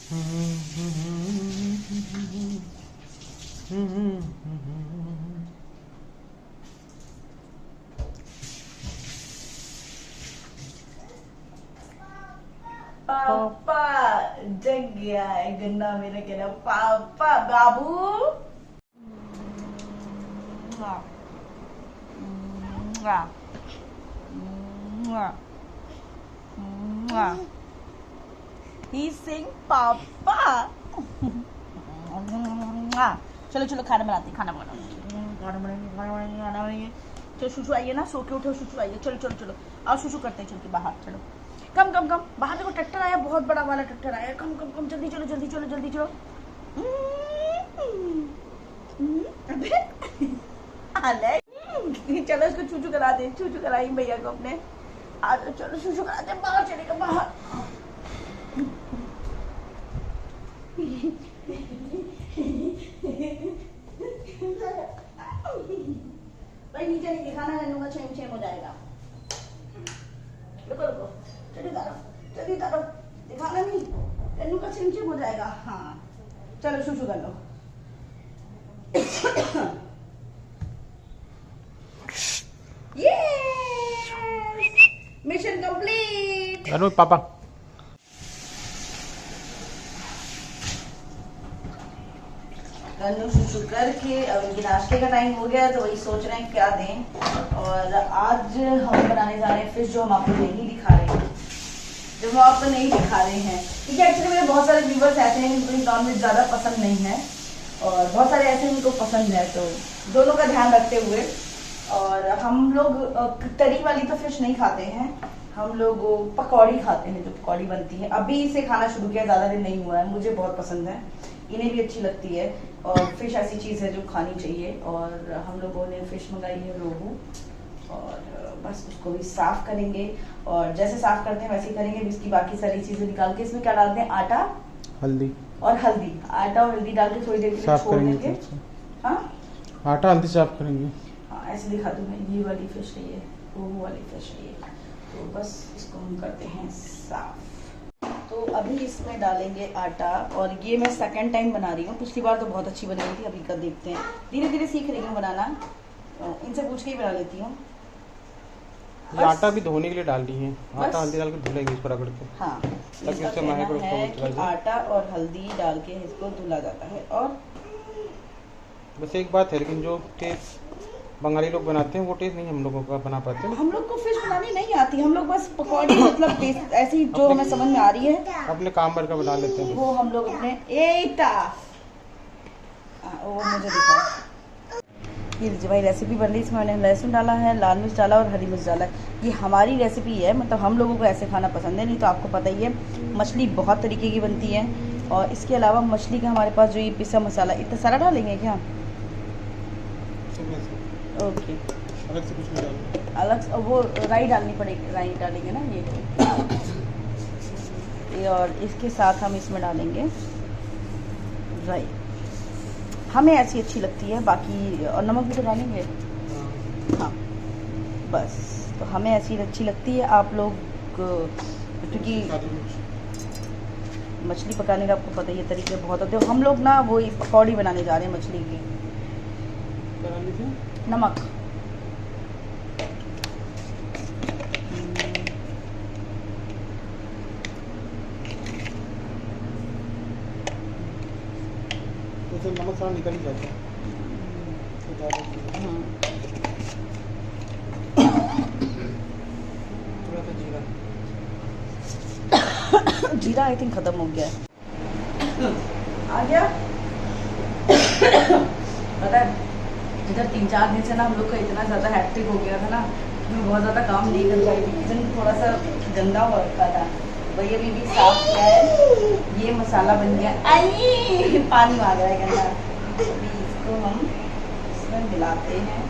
पापा जग गया है गन्ना मेरा कह रहा पापा बाबू He's saying पापा चलो चलो खाना बनाते खाना बनाएंगे चलो शुशु आइए ना सो के उठो शुशु आइए चलो चलो चलो आओ शुशु करते हैं चल के बाहर चलो कम कम कम बाहर देखो टट्टर आया बहुत बड़ा वाला टट्टर आया कम कम कम जल्दी चलो जल्दी चलो जल्दी चलो अबे चलो इसको चूचू करा दे चूचू कराई भैया को अपने आ जाओ चलो चूचू करा दे बाहर चलेगा बाहर भाई नीचे नहीं दिखाना नन्नू का छेम छेम हो जाएगा रुको रुको जल्दी उतारो दिखाना नहीं नन्नू का छेम छेम हो जाएगा हाँ चलो शुशु कर लो ये मिशन कंप्लीट अनु पापा गन्नू शुशु करके अब इनके नाश्ते का टाइम हो गया तो वही सोच रहे हैं क्या दें और आज हम बनाने जा रहे हैं फिश जो हम आपको नहीं दिखा रहे हैं जो हम आपको नहीं दिखा रहे हैं क्योंकि एक्चुअली मेरे बहुत सारे व्यूवर्स ऐसे हैं जिनको नॉनवेज ज़्यादा पसंद नहीं है और बहुत सारे ऐसे जिनको पसंद है तो दोनों का ध्यान रखते हुए और हम लोग तरी वाली तो फिश नहीं खाते हैं हम लोग पकौड़ी खाते हैं जो पकौड़ी बनती है अभी इसे खाना शुरू किया ज़्यादा दिन नहीं हुआ है मुझे बहुत पसंद है इन्हें भी अच्छी लगती है और फिश ऐसी चीज़ है जो खानी चाहिए और हम लोगों ने फिश मंगाई है रोहू और बस उसको भी साफ करेंगे और जैसे साफ करते हैं वैसे ही करेंगे इसकी बाकी सारी चीज़ें निकाल के इसमें क्या डालते हैं आटा हल्दी और हल्दी आटा और हल्दी डाल के थोड़ी देर के लिए छोड़ देंगे हाँ आटा हल्दी साफ करेंगे हाँ ऐसे दिखा दूँ मैं ये वाली फिश है ये रोहू वाली फिश है ये तो बस इसको हम करते हैं साफ तो अभी इसमें डालेंगे आटा और ये मैं सेकंड टाइम बना रही हूँ पिछली बार तो बहुत अच्छी बनी थी अभी का देखते हैं धीरे धीरे सीख रही हूँ बनाना इनसे पूछ के ही बना लेती हूँ आटा भी धोने के लिए डाल दी है आटा हल्दी डाल के धुलेंगे इसको रगड़ के हाँ ताकि उससे महक और है उसको कि आटा और हल्दी डाल के इसको धुला जाता है और बस एक बात है लेकिन जो टेस्ट बंगाली लोग बनाते हैं वो टेस्ट नहीं हम लोगों का बना पाते हम लोग को फिश बनानी नहीं आती हम लोग बस पकौड़ी मतलब टेस्ट ऐसी जो हमें समझ में आ रही है अपने काम भर का बना लेते हैं वो हम लोग अपने वो मुझे दिखाओ ये लीजिए भाई रेसिपी बन रही है इसमें मैंने लहसुन डाला है लाल मिर्च डाला और हरी मिर्च डाला है ये हमारी रेसिपी है मतलब हम लोगों को ऐसे खाना पसंद है नहीं तो आपको पता ही है मछली बहुत तरीके की बनती है और इसके अलावा मछली का हमारे पास जो ये पिसा मसाला इतना सारा डालेंगे क्या ओके अलग से कुछ नहीं डालना अलग वो राई डालनी पड़ेगी राई डालेंगे ना ये और इसके साथ हम इसमें डालेंगे राई हमें ऐसी अच्छी लगती है बाकी और नमक भी तो डालेंगे हाँ बस तो हमें ऐसी अच्छी लगती है आप लोग क्योंकि मछली पकाने का आपको पता ही है तरीके बहुत होते हैं हम लोग ना वो पकौड़ी बनाने जा रहे हैं मछली की नमक तो नमक सारा निकल ही जाता है थोड़ा सा जीरा जीरा आई थिंक खत्म हो गया है आ गया पता है इधर 3-4 दिन से ना हम लोग का इतना ज़्यादा हैक्टिक हो गया था ना मैं बहुत ज़्यादा काम नहीं कर पाई थी किचन थोड़ा सा गंदा हो रखा था भैया भी साफ किया है ये मसाला बन गया आई पानी आ गया है गंदा अभी इसको हम इसमें मिलाते हैं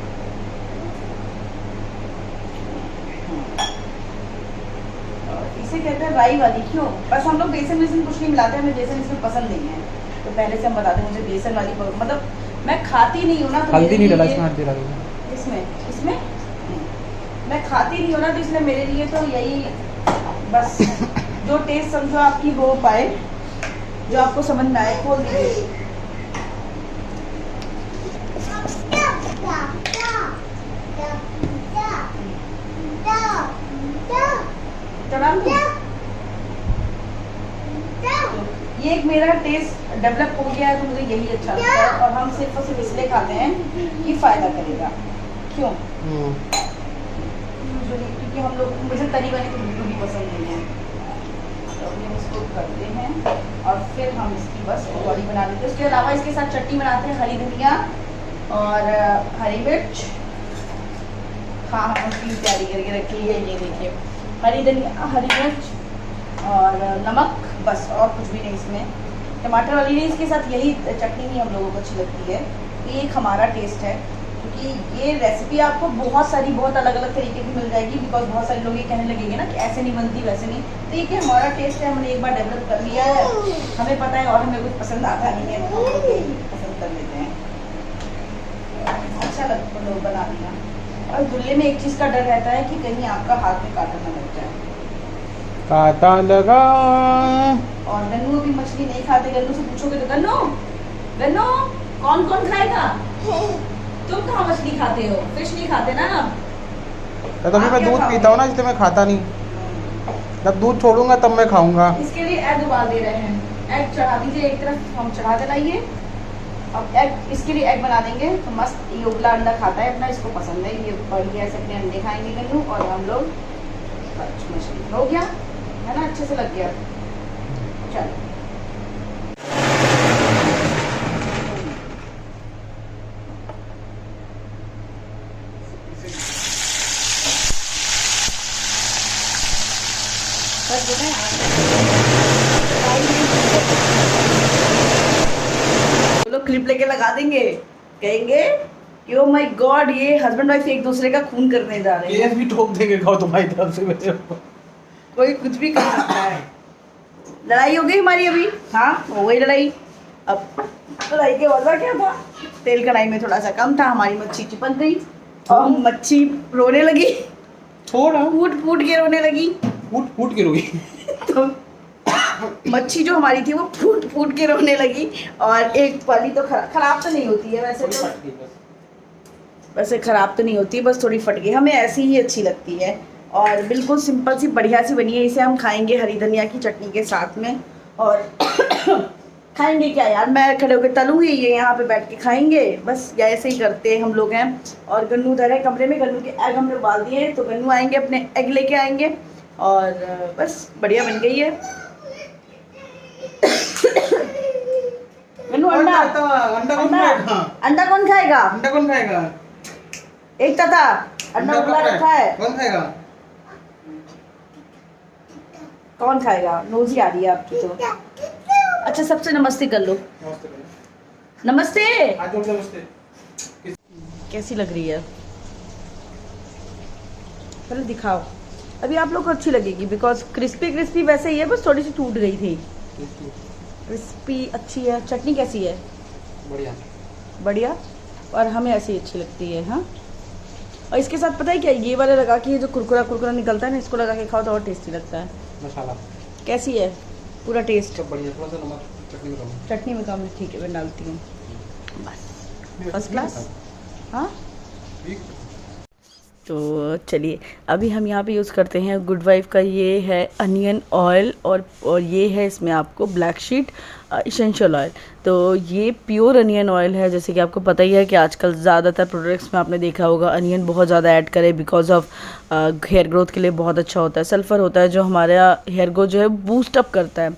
और इसे कहते हैं राई वाली क्यों बस हम लोग बेसन वेसन कुछ नहीं मिलाते हमें बेसन इसमें पसंद नहीं है तो पहले से हम बताते हैं मुझे बेसन वाली मतलब मैं खाती नहीं हूँ ना तो हल्दी नहीं डाला इसमें हल्दी डाली इसमें इसमें मैं खाती नहीं हूँ ना तो इसलिए मेरे लिए तो यही बस जो टेस्ट समझो आपकी हो पाए जो आपको समझ में आए खोल दीजिए। ये एक मेरा टेस्ट डेवलप हो गया है तो मुझे यही अच्छा लगता है, और हम सिर्फ और सिर्फ इसलिए खाते हैं कि फ़ायदा करेगा। क्यों? क्योंकि हम लोग, मुझे तरी वाली तो बिल्कुल भी पसंद नहीं है। तो हम इसको करते हैं और फिर हम इसकी बस पकौड़ी बना देते हैं। उसके अलावा इसके साथ चटनी बनाते हैं, हरी धनिया और हरी मिर्च। हाँ हाँ, उसकी तैयारी करके रखी है, ये देखिए, हरी धनिया, हरी मिर्च और नमक, बस और कुछ भी नहीं इसमें। टमाटर वाली नहीं, इसके साथ यही चटनी ही हम लोगों को अच्छी लगती है। ये एक हमारा टेस्ट है, क्योंकि ये रेसिपी आपको बहुत सारी, बहुत अलग अलग तरीके की मिल जाएगी। बिकॉज बहुत सारे लोग ये कहने लगेंगे ना कि ऐसे नहीं बनती, वैसे नहीं। तो ये कि हमारा टेस्ट है, हमने एक बार डेवलप कर लिया है, हमें पता है, और हमें कुछ पसंद आता नहीं है तो हम लोग यही पसंद कर लेते हैं। अच्छा लगता है, लोग बना दिया। और दुल्ले में एक चीज़ का डर रहता है कि कहीं आपका हाथ में कांटा न लग जाए। कांटा लगा। और गन्नू भी मछली नहीं खाते। गन्नू से पूछोगे तो गन्नू, गन्नू कौन कौन खाएगा? तुम कहाँ मछली खाते हो? फिश नहीं खाते ना आप? तभी मैं दूध पीता हूँ ना, इसलिए मैं खाता नहीं। जब दूध छोड़ूंगा तब मैं खाऊंगा। इसके लिए एग उबाल दे रहे हैं। एग चढ़ा दीजिए, एक तरफ हम चढ़ा के लाइए। अब एग, इसके लिए एग बना देंगे तो मस्त। ये उबला अंडा खाता है अपना, इसको पसंद है, ये बढ़िया से अपने अंडे खाएंगे गन्नू, और हम लोग मछली। हो गया है ना, अच्छे से लग गया। चलो लोग क्लिप लेके लगा देंगे, कहेंगे कि ओ माय गॉड, ये हस्बैंड वाइफ एक दूसरे का खून करने जा रहे हैं। केस भी ठोक देंगे खाओ तुम्हारी तरफ से मेरे को। कोई कुछ भी कर सकता है। लड़ाई हो गई हमारी अभी, हाँ हो गई लड़ाई। अब लड़ाई के वजह क्या था? तेल कढ़ाई में थोड़ा सा कम था, हमारी मच्छी चिपक गई और मच्छी रोने लगी, थोड़ा फूट फूट के रोने लगी। फूट फूट के रोगी। तो मच्छी जो हमारी थी वो फूट फूट के रोने लगी, और एक वाली तो खराब तो नहीं होती है वैसे तो, वैसे खराब तो नहीं होती, बस थोड़ी फट गई। हमें ऐसी ही अच्छी लगती है, और बिल्कुल सिंपल सी बढ़िया सी बनी है। इसे हम खाएंगे हरी धनिया की चटनी के साथ में। और खाएंगे क्या यार, मैं खड़े होकर तलूंगी, ये यहाँ पे बैठ के खाएंगे, बस या ऐसे ही करते हम लोग हैं। और गन्नू उधर है कमरे में, गन्नू के एग हमने उबाल दिए, तो गन्नू आएंगे अपने एग लेके आएंगे, और बस बढ़िया बन गई है। गन्नू अंडा, अंडा कौन खाएगा? अंडा कौन खाएगा? अंडा कौन खाएगा? एक तथा अंडा उबला रखा है, कौन खाएगा? कौन खाएगा? नोजी आ रही है आपकी तो। अच्छा सबसे नमस्ते कर लो। नमस्ते। नमस्ते। कैसी लग रही है? पहले दिखाओ। अभी आप लोग को अच्छी लगेगी, बिकॉज क्रिस्पी क्रिस्पी वैसे ही है, बस थोड़ी सी टूट गई थी। क्रिस्पी अच्छी है। चटनी कैसी है? बढ़िया बढ़िया। और हमें ऐसी अच्छी लगती है। हाँ, और इसके साथ पता है क्या, ये वाले लगा के, ये जो कुरकुरा कुरकुरा निकलता है ना, इसको लगा के खाओ तो और टेस्टी लगता है। मसाला कैसी है? पूरा टेस्ट सब बढ़िया। थोड़ा सा नमक चटनी में कम है। चटनी में कम है, ठीक है मैं डालती हूँ, बस फर्स्ट क्लास। हाँ तो चलिए, अभी हम यहाँ पे यूज़ करते हैं गुड वाइफ का, ये है अनियन ऑयल, और ये है इसमें आपको ब्लैक शीट इसेंशियल ऑयल। तो ये प्योर अनियन ऑयल है। जैसे कि आपको पता ही है कि आजकल ज़्यादातर प्रोडक्ट्स में आपने देखा होगा अनियन बहुत ज़्यादा ऐड करें, बिकॉज ऑफ हेयर ग्रोथ के लिए बहुत अच्छा होता है। सल्फ़र होता है जो हमारा हेयर ग्रोथ जो है बूस्ट अप करता है,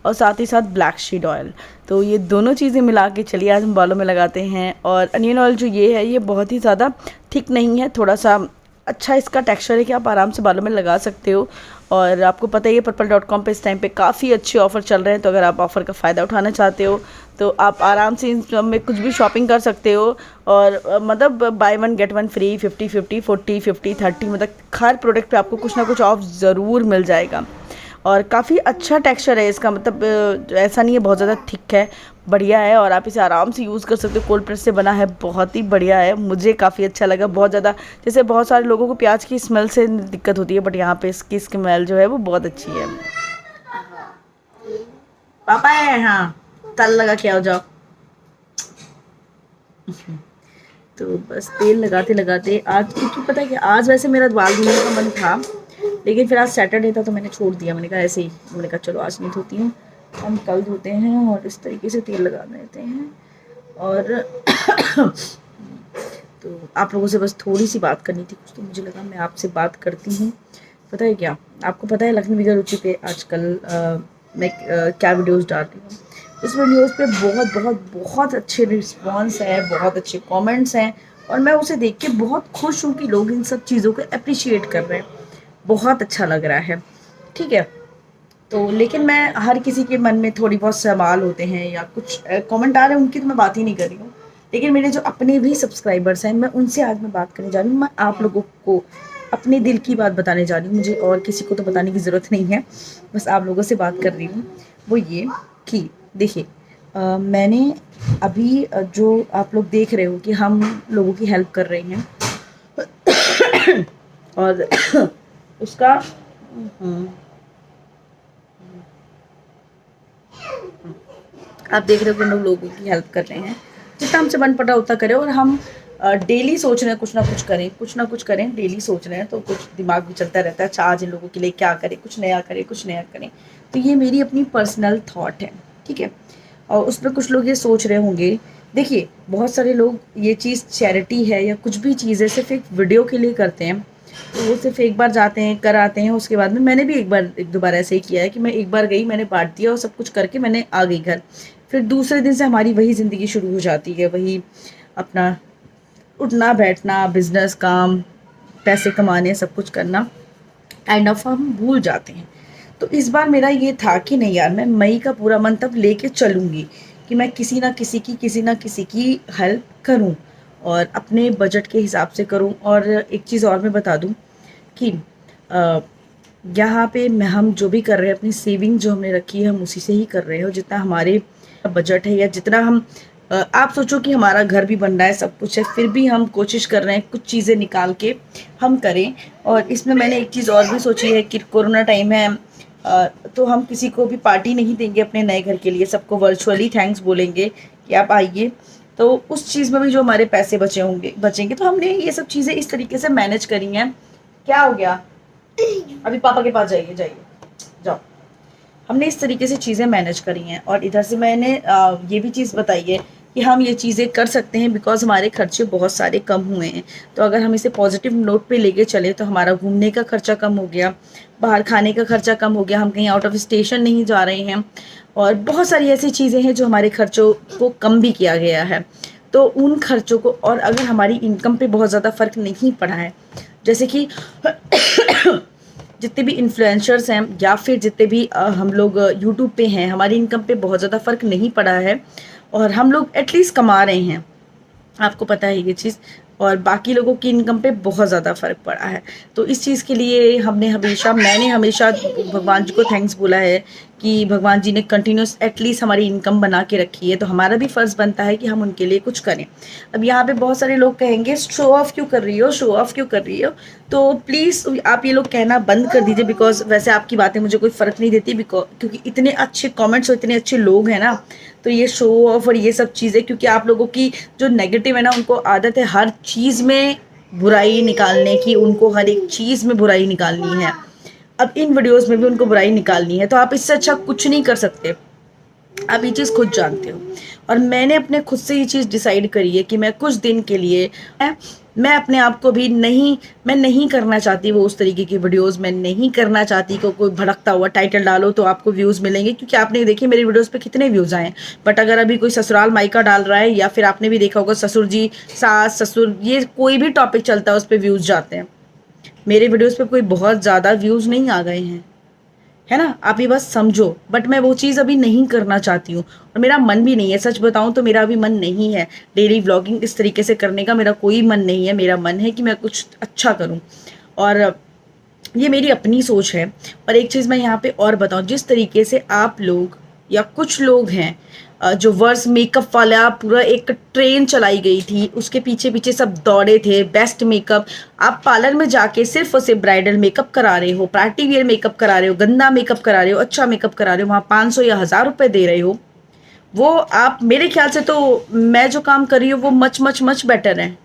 और साथ ही साथ ब्लैक शीट ऑयल। तो ये दोनों चीज़ें मिला के चलिए आज हम बालों में लगाते हैं। और अनियन ऑयल जो ये है, ये बहुत ही ज़्यादा थिक नहीं है, थोड़ा सा अच्छा इसका टेक्सचर है कि आप आराम से बालों में लगा सकते हो। और आपको पता ही है purple.com पे इस टाइम पे काफ़ी अच्छे ऑफ़र चल रहे हैं, तो अगर आप ऑफ़र का फ़ायदा उठाना चाहते हो तो आप आराम से इन सब में कुछ भी शॉपिंग कर सकते हो। और मतलब by one get one free, 50-50, 40-50, 30, मतलब हर प्रोडक्ट पे आपको कुछ ना कुछ ऑफ ज़रूर मिल जाएगा। और काफ़ी अच्छा टेक्सचर है इसका, मतलब ऐसा नहीं है बहुत ज़्यादा थिक है, बढ़िया है, और आप इसे आराम से यूज़ कर सकते हो। कोल्ड प्रेस से बना है, बहुत ही बढ़िया है, मुझे काफ़ी अच्छा लगा। बहुत ज़्यादा, जैसे बहुत सारे लोगों को प्याज की स्मेल से दिक्कत होती है, बट यहाँ पे इसकी स्मेल जो है वो बहुत अच्छी है। पापा है, हाँ तल लगा के आओ जाओ। तो बस तेल लगाते लगाते आज, क्योंकि पता है कि आज वैसे मेरा बाल धोने का मन था, लेकिन फिर आज सैटरडे था तो मैंने छोड़ दिया। मैंने कहा ऐसे ही, मैंने कहा चलो आज नहीं धोती हूँ, हम कल धोते हैं। और इस तरीके से तेल लगा देते हैं। और तो आप लोगों से बस थोड़ी सी बात करनी थी कुछ, तो मुझे लगा मैं आपसे बात करती हूँ। पता है क्या, आपको पता है लक्ष्मी विजय रुचि पे आजकल मैं क्या वीडियोस डाल रही हूँ। उस वीडियोस पे बहुत बहुत बहुत अच्छे रिस्पांस है, बहुत अच्छे कमेंट्स हैं, और मैं उसे देख के बहुत खुश हूँ कि लोग इन सब चीज़ों को अप्रिशिएट कर रहे हैं। बहुत अच्छा लग रहा है, ठीक है। तो लेकिन मैं हर किसी के मन में थोड़ी बहुत सवाल होते हैं या कुछ कमेंट आ रहे हैं, उनकी तो मैं बात ही नहीं कर रही हूँ। लेकिन मेरे जो अपने भी सब्सक्राइबर्स हैं, मैं उनसे आज मैं बात करने जा रही हूँ। मैं आप लोगों को अपने दिल की बात बताने जा रही हूँ। मुझे और किसी को तो बताने की ज़रूरत नहीं है, बस आप लोगों से बात कर रही हूँ। वो ये कि देखिए, मैंने अभी जो आप लोग देख रहे हो कि हम लोगों की हेल्प कर रहे हैं और उसका आप देख रहे हो कि हम लोगों की हेल्प कर रहे हैं, जितना हमसे बन पड़ा उतना करें। और हम डेली सोच रहे हैं कुछ ना कुछ करें, डेली सोच रहे हैं, तो कुछ दिमाग भी चलता रहता है। अच्छा आज इन लोगों के लिए क्या करें, कुछ नया करें। तो ये मेरी अपनी पर्सनल थॉट है, ठीक है। और उस पर कुछ लोग ये सोच रहे होंगे, देखिए बहुत सारे लोग ये चीज़ चैरिटी है या कुछ भी चीज़ है सिर्फ एक वीडियो के लिए करते हैं। तो वो सिर्फ एक बार जाते हैं, कर आते हैं, उसके बाद में मैंने भी एक दो बार ऐसे ही किया है कि मैं एक बार गई, मैंने बांट दिया और सब कुछ करके मैंने आ गई घर। फिर दूसरे दिन से हमारी वही ज़िंदगी शुरू हो जाती है, वही अपना उठना बैठना, बिजनेस, काम, पैसे कमाने, सब कुछ करना, काइंड ऑफ हम भूल जाते हैं। तो इस बार मेरा ये था कि नहीं यार, मैं मई का पूरा मंतव लेके चलूँगी कि मैं किसी ना किसी की हेल्प करूँ और अपने बजट के हिसाब से करूँ। और एक चीज़ और मैं बता दूँ कि यहाँ पे हम जो भी कर रहे हैं, अपनी सेविंग जो हमने रखी है हम उसी से ही कर रहे हैं। जितना हमारे बजट है या जितना हम आप सोचो कि हमारा घर भी बन रहा है, सब कुछ है, फिर भी हम कोशिश कर रहे हैं कुछ चीज़ें निकाल के हम करें। और इसमें मैंने एक चीज़ और भी सोची है कि कोरोना टाइम है, तो हम किसी को भी पार्टी नहीं देंगे अपने नए घर के लिए, सबको वर्चुअली थैंक्स बोलेंगे कि आप आइए। तो उस चीज़ में भी जो हमारे पैसे बचेंगे, तो हमने ये सब चीज़ें इस तरीके से मैनेज करी हैं। क्या हो गया, अभी पापा के पास जाइए जाओ। हमने इस तरीके से चीज़ें मैनेज करी हैं। और इधर से मैंने ये भी चीज़ बताई है कि हम ये चीज़ें कर सकते हैं बिकॉज हमारे खर्चे बहुत सारे कम हुए हैं। तो अगर हम इसे पॉजिटिव नोट पे लेके चले तो हमारा घूमने का खर्चा कम हो गया, बाहर खाने का खर्चा कम हो गया, हम कहीं आउट ऑफ स्टेशन नहीं जा रहे हैं, और बहुत सारी ऐसी चीज़ें हैं जो हमारे खर्चों को कम भी किया गया है। तो उन खर्चों को, और अगर हमारी इनकम पे बहुत ज़्यादा फ़र्क नहीं पड़ा है, जैसे कि जितने भी इन्फ्लुएंसर्स हैं या फिर जितने भी हम लोग यूट्यूब पे हैं, हमारी इनकम पे बहुत ज़्यादा फ़र्क नहीं पड़ा है और हम लोग एटलीस्ट कमा रहे हैं, आपको पता है ये चीज़। और बाकी लोगों की इनकम पे बहुत ज़्यादा फ़र्क पड़ा है। तो इस चीज़ के लिए मैंने हमेशा भगवान जी को थैंक्स बोला है कि भगवान जी ने कंटिन्यूस एटलीस्ट हमारी इनकम बना के रखी है, तो हमारा भी फ़र्ज़ बनता है कि हम उनके लिए कुछ करें। अब यहाँ पे बहुत सारे लोग कहेंगे शो ऑफ़ क्यों कर रही हो, तो प्लीज़ आप ये लोग कहना बंद कर दीजिए, बिकॉज वैसे आपकी बातें मुझे कोई फ़र्क नहीं देती, क्योंकि इतने अच्छे कमेंट्स और इतने अच्छे लोग हैं ना, तो ये शो ऑफ और ये सब चीज़ें, क्योंकि आप लोगों की जो नेगेटिव है ना, उनको आदत है हर चीज़ में बुराई निकालने की, उनको हर एक चीज़ में बुराई निकालनी है। अब इन वीडियोस में भी उनको बुराई निकालनी है, तो आप इससे अच्छा कुछ नहीं कर सकते, आप ये चीज़ खुद जानते हो। और मैंने अपने खुद से ये चीज़ डिसाइड करी है कि मैं कुछ दिन के लिए मैं अपने आप को भी मैं नहीं करना चाहती वो उस तरीके की वीडियोस, मैं नहीं करना चाहती को कोई भड़कता हुआ टाइटल डालो तो आपको व्यूज़ मिलेंगे, क्योंकि आपने देखिए मेरी वीडियोस पे कितने व्यूज़ आए। बट अगर अभी कोई ससुराल मायका डाल रहा है, या फिर आपने भी देखा होगा ससुर जी, सास ससुर, ये कोई भी टॉपिक चलता है उस पर व्यूज़ जाते हैं। मेरे वीडियोज़ पर कोई बहुत ज़्यादा व्यूज़ नहीं आ गए हैं, है ना, आप ये बस समझो। बट मैं वो चीज़ अभी नहीं करना चाहती हूँ और मेरा मन भी नहीं है, सच बताऊँ तो मेरा अभी मन नहीं है डेली व्लॉगिंग इस तरीके से करने का, मेरा कोई मन नहीं है। मेरा मन है कि मैं कुछ अच्छा करूँ, और ये मेरी अपनी सोच है। और एक चीज़ मैं यहाँ पे और बताऊँ, जिस तरीके से आप लोग या कुछ लोग हैं जो वर्स मेकअप वाला पूरा एक ट्रेन चलाई गई थी, उसके पीछे पीछे सब दौड़े थे, बेस्ट मेकअप। आप पार्लर में जाके सिर्फ और सिर्फ ब्राइडल मेकअप करा रहे हो, पार्टी वियर मेकअप करा रहे हो, गंदा मेकअप करा रहे हो, अच्छा मेकअप करा रहे हो, वहाँ 500 या 1000 रुपये दे रहे हो। वो आप, मेरे ख्याल से तो मैं जो काम कर रही हूँ वो मच मच मच बेटर है,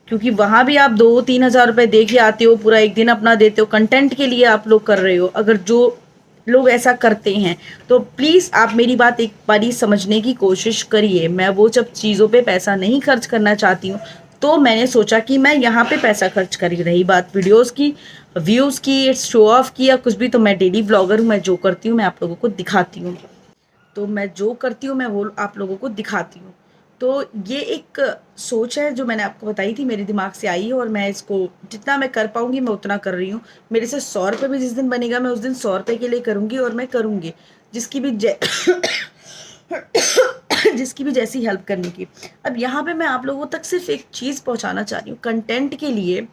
क्योंकि वहाँ भी आप 2-3 हज़ार रुपये दे के आते हो, पूरा एक दिन अपना देते हो, कंटेंट के लिए आप लोग कर रहे हो। अगर जो लोग ऐसा करते हैं तो प्लीज़ आप मेरी बात एक बारी समझने की कोशिश करिए। मैं वो सब चीज़ों पे पैसा नहीं खर्च करना चाहती हूँ, तो मैंने सोचा कि मैं यहाँ पे पैसा खर्च करी। रही बात वीडियोस की, व्यूज़ की, शो ऑफ की या कुछ भी, तो मैं डेली ब्लॉगर हूँ, मैं जो करती हूँ मैं आप लोगों को दिखाती हूँ। तो मैं जो करती हूँ मैं वो आप लोगों को दिखाती हूँ। तो ये एक सोच है जो मैंने आपको बताई थी, मेरे दिमाग से आई है, और मैं इसको जितना मैं कर पाऊँगी मैं उतना कर रही हूँ। मेरे से 100 रुपये भी जिस दिन बनेगा मैं उस दिन 100 रुपये के लिए करूँगी, और मैं करूँगी जिसकी भी जिसकी भी जैसी हेल्प करने की। अब यहाँ पे मैं आप लोगों तक सिर्फ एक चीज़ पहुँचाना चाह रही हूँ, कंटेंट के लिए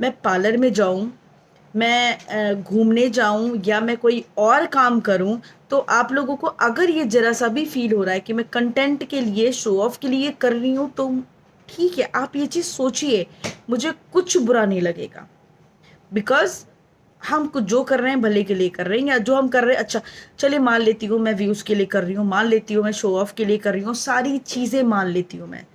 मैं पार्लर में जाऊँ, मैं घूमने जाऊं, या मैं कोई और काम करूं, तो आप लोगों को अगर ये ज़रा सा भी फील हो रहा है कि मैं कंटेंट के लिए, शो ऑफ के लिए कर रही हूं, तो ठीक है, आप ये चीज़ सोचिए, मुझे कुछ बुरा नहीं लगेगा। बिकॉज हम कुछ जो कर रहे हैं भले के लिए कर रहे हैं, या जो हम कर रहे हैं, अच्छा चलिए मान लेती हूँ मैं व्यूज़ के लिए कर रही हूँ, मान लेती हूँ मैं शो ऑफ के लिए कर रही हूँ, सारी चीज़ें मान लेती हूँ, मैं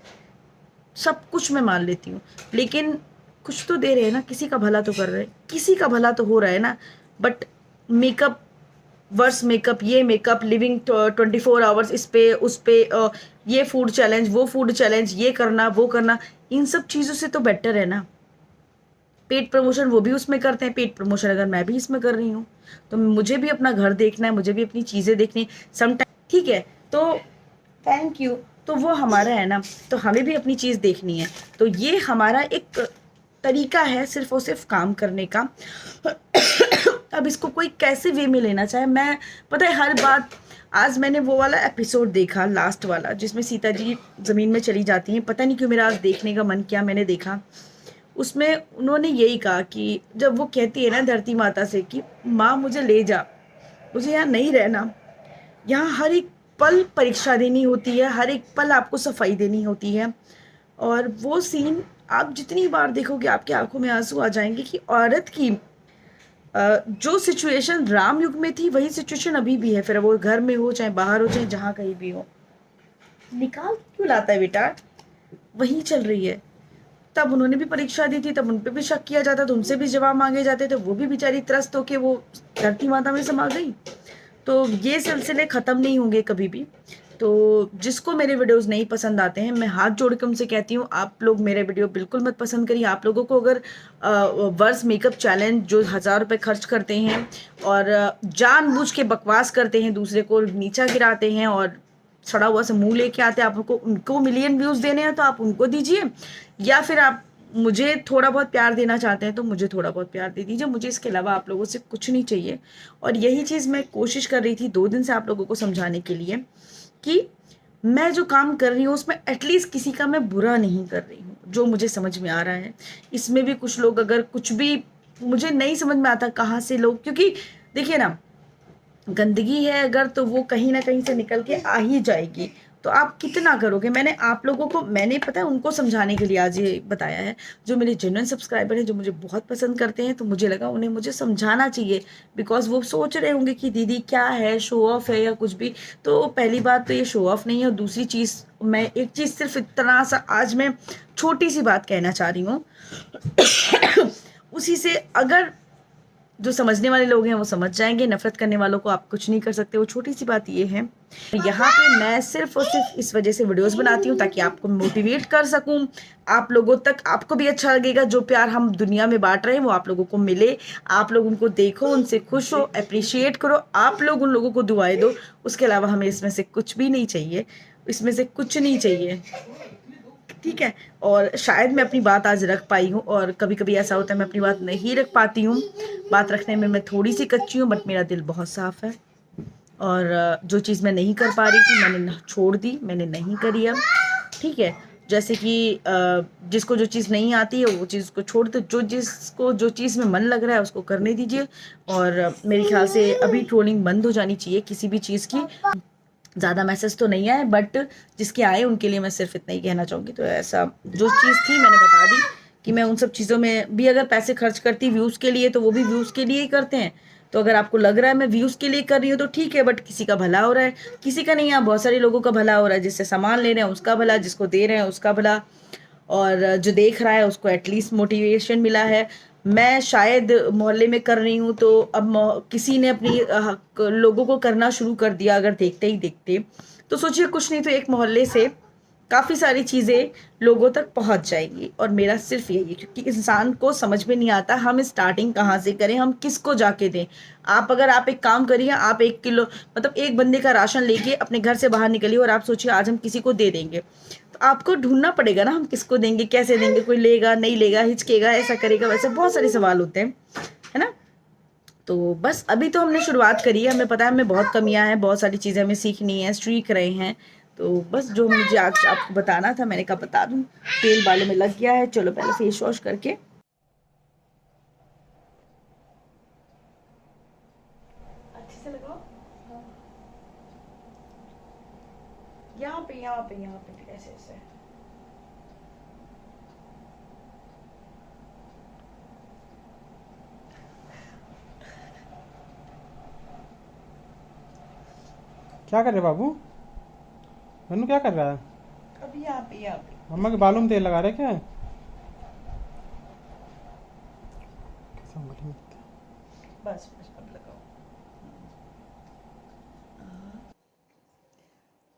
सब कुछ मैं मान लेती हूँ, लेकिन कुछ तो दे रहे हैं ना, किसी का भला तो कर रहे हैं, किसी का भला तो हो रहा है ना। बट मेकअप, वर्स मेकअप, ये मेकअप, लिविंग 24 आवर्स इस पे उस पे, ये फूड चैलेंज, वो फूड चैलेंज, ये करना वो करना, इन सब चीज़ों से तो बेटर है ना। पेड प्रमोशन वो भी उसमें करते हैं, पेड प्रमोशन अगर मैं भी इसमें कर रही हूँ, तो मुझे भी अपना घर देखना है, मुझे भी अपनी चीज़ें देखनी समटाइम, ठीक है। तो थैंक यू, तो वो हमारा है ना, तो हमें भी अपनी चीज़ देखनी है। तो ये हमारा एक तरीका है सिर्फ और सिर्फ काम करने का। अब इसको कोई कैसे वे में लेना चाहे, मैं पता है हर बात, आज मैंने वो वाला एपिसोड देखा, लास्ट वाला, जिसमें सीता जी ज़मीन में चली जाती हैं, पता नहीं क्यों मेरा आज देखने का मन किया, मैंने देखा। उसमें उन्होंने यही कहा कि जब वो कहती है ना धरती माता से कि माँ मुझे ले जा, मुझे यहाँ नहीं रहना, यहाँ हर एक पल परीक्षा देनी होती है, हर एक पल आपको सफाई देनी होती है। और वो सीन आप जितनी बार देखोगे आपकी आंखों में आंसू आ जाएंगे कि औरत की जो सिचुएशन राम युग में थी वही सिचुएशन अभी भी है, फिर वो घर में हो चाहे बाहर हो चाहे जहाँ कहीं भी हो। निकाल क्यों लाता है बेटा, वही चल रही है। तब उन्होंने भी परीक्षा दी थी, तब उन पर भी शक किया जाता था, उनसे भी जवाब मांगे जाते थे, वो भी बेचारी त्रस्त होके वो धरती माता में समा गई। तो ये सिलसिले ख़त्म नहीं होंगे कभी भी। तो जिसको मेरे वीडियोस नहीं पसंद आते हैं, मैं हाथ जोड़ के उनसे कहती हूँ आप लोग मेरे वीडियो बिल्कुल मत पसंद करिए। आप लोगों को अगर वर्स मेकअप चैलेंज जो 1000 रुपये खर्च करते हैं और जानबूझ के बकवास करते हैं, दूसरे को नीचा गिराते हैं और सड़ा हुआ से मुंह लेके आते हैं, आपको उनको मिलियन व्यूज़ देने हैं तो आप उनको दीजिए, या फिर आप मुझे थोड़ा बहुत प्यार देना चाहते हैं तो मुझे थोड़ा बहुत प्यार दे दीजिए। मुझे इसके अलावा आप लोगों से कुछ नहीं चाहिए। और यही चीज़ मैं कोशिश कर रही थी 2 दिन से आप लोगों को समझाने के लिए कि मैं जो काम कर रही हूँ उसमें एटलीस्ट किसी का मैं बुरा नहीं कर रही हूँ, जो मुझे समझ में आ रहा है। इसमें भी कुछ लोग अगर कुछ भी, मुझे नहीं समझ में आता कहाँ से लोग, क्योंकि देखिए ना, गंदगी है अगर तो वो कहीं ना कहीं से निकल के आ ही जाएगी, तो आप कितना करोगे। मैंने आप लोगों को, मैंने पता है उनको समझाने के लिए आज ये बताया है, जो मेरे जेन्युइन सब्सक्राइबर हैं, जो मुझे बहुत पसंद करते हैं, तो मुझे लगा उन्हें मुझे समझाना चाहिए। बिकॉज वो सोच रहे होंगे कि दीदी क्या है, शो ऑफ है या कुछ भी। तो पहली बात तो ये शो ऑफ नहीं है, और दूसरी चीज़ मैं एक चीज़ सिर्फ इतना सा आज मैं छोटी सी बात कहना चाह रही हूँ उसी से अगर जो समझने वाले लोग हैं वो समझ जाएंगे, नफरत करने वालों को आप कुछ नहीं कर सकते। वो छोटी सी बात ये है, यहाँ पे मैं सिर्फ और सिर्फ इस वजह से वीडियोस बनाती हूँ ताकि आपको मोटिवेट कर सकूँ, आप लोगों तक, आपको भी अच्छा लगेगा। जो प्यार हम दुनिया में बांट रहे हैं वो आप लोगों को मिले, आप लोग उनको देखो, उनसे खुश हो, अप्रिशिएट करो, आप लोग उन लोगों को दुआएं दो। उसके अलावा हमें इसमें से कुछ भी नहीं चाहिए, इसमें से कुछ नहीं चाहिए, ठीक है। और शायद मैं अपनी बात आज रख पाई हूँ, और कभी कभी ऐसा होता है मैं अपनी बात नहीं रख पाती हूँ, बात रखने में मैं थोड़ी सी कच्ची हूँ, बट मेरा दिल बहुत साफ़ है। और जो चीज़ मैं नहीं कर पा रही थी मैंने छोड़ दी, मैंने नहीं करी अब, ठीक है। जैसे कि जिसको जो चीज़ नहीं आती है वो चीज़ को छोड़ दो, जिसको जो चीज़ में मन लग रहा है उसको करने दीजिए। और मेरे ख्याल से अभी ट्रोलिंग बंद हो जानी चाहिए किसी भी चीज़ की। ज़्यादा मैसेज तो नहीं आए, बट जिसके आए उनके लिए मैं सिर्फ इतना ही कहना चाहूँगी। तो ऐसा जो चीज़ थी मैंने बता दी कि मैं उन सब चीज़ों में भी अगर पैसे खर्च करती व्यूज़ के लिए, तो वो भी व्यूज़ के लिए ही करते हैं। तो अगर आपको लग रहा है मैं व्यूज़ के लिए कर रही हूँ तो ठीक है, बट किसी का भला हो रहा है, किसी का नहीं है, बहुत सारे लोगों का भला हो रहा है। जिससे सामान ले रहे हैं उसका भला, जिसको दे रहे हैं उसका भला, और जो देख रहा है उसको एटलीस्ट मोटिवेशन मिला है। मैं शायद मोहल्ले में कर रही हूँ तो अब किसी ने अपनी लोगों को करना शुरू कर दिया अगर देखते ही देखते, तो सोचिए कुछ नहीं तो एक मोहल्ले से काफ़ी सारी चीज़ें लोगों तक पहुंच जाएंगी। और मेरा सिर्फ यही है, क्योंकि इंसान को समझ में नहीं आता हम स्टार्टिंग कहाँ से करें, हम किसको जाके दें। अगर आप एक काम करिए, आप 1 किलो मतलब एक बंदे का राशन लेके अपने घर से बाहर निकलिए और आप सोचिए आज हम किसी को दे देंगे, तो आपको ढूंढना पड़ेगा ना हम किसको देंगे, कैसे देंगे, कोई लेगा नहीं लेगा, हिचकेगा, ऐसा करेगा वैसे, बहुत सारे सवाल होते हैं, है ना। तो बस अभी तो हमने शुरुआत करी है, हमें पता है हमें बहुत कमियां हैं, बहुत सारी चीज़ें हमें सीखनी है, सीख रहे हैं। तो बस जो मुझे आज आपको बताना था मैंने कहा बता दूं। तेल बालों में लग गया है, चलो पहले फेस वॉश करके अच्छे से लगाओ। यहाँ पे ऐसे ऐसे। क्या कर रहे बाबू? नन्नू क्या कर रहा है? अभी यहाँ पे मम्मा के बालों में तेल लगा रहे क्या? बस अब लगाओ।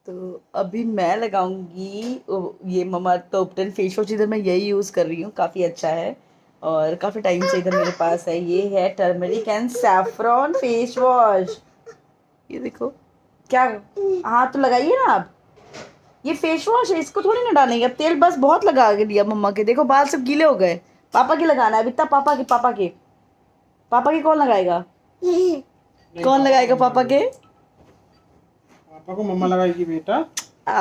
तो अभी मैं लगाऊंगी ये ममा टॉप 10 फेस वॉश। इधर मैं यही यूज़ कर रही हूँ, काफ़ी अच्छा है और काफ़ी टाइम से इधर मेरे पास है। ये है turmeric and saffron face wash. ये देखो क्या, हाँ तो लगाइए ना आप। ये फेस वॉश है, इसको थोड़ी ना डालेंगे अब तेल, बस बहुत लगा के दिया मम्मा के। देखो बाल सब गीले हो गए। पापा के लगाना है इतना, पापा के कौन लगाएगा? कौन लगाएगा पापा के? पापा को मम्मा लगाएगी बेटा।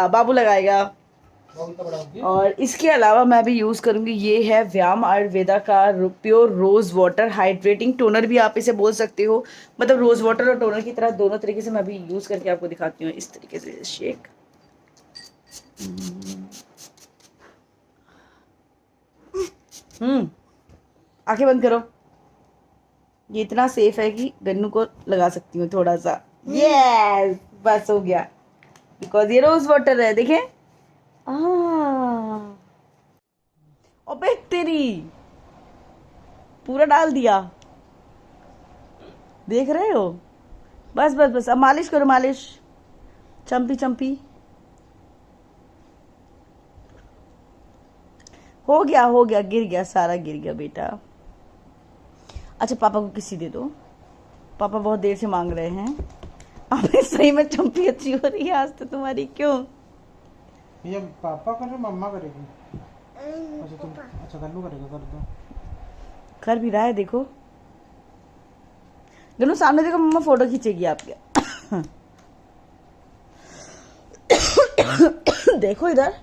बाबू लगाएगा। और इसके अलावा मैं भी यूज़ करूँगी, ये है व्यायाम आयुर्वेदा का pure rose water hydrating toner भी आप इसे बोल सकते हो। मतलब रोज़ वाटर और टोनर की तरह दोनों तरीके से मैं भी यूज़ करके आपको दिखाती हूँ। इस तरीके से शेक, आंखें बंद करो। ये इतना सेफ है कि गन्नू को लगा सकती हूँ थोड़ा सा। यस बस हो गया, बिकॉज ये रोज़ वाटर है। देखें, अबे तेरी पूरा डाल दिया, देख रहे हो। बस बस बस अब मालिश करो, मालिश चंपी चंपी। हो गया, गिर गया, सारा गिर गया बेटा। अच्छा पापा को किसी दे दो, पापा बहुत देर से मांग रहे हैं। अबे सही में चंपी अच्छी हो रही है आज तो तुम्हारी। क्यों? ये पापा करे मम्मा करेगी? अच्छा गन्नू करेगा, कर दो। कर भी रहा है, देखो गन्नू सामने देखो, मम्मा फोटो खींचेगी आपके। देखो इधर।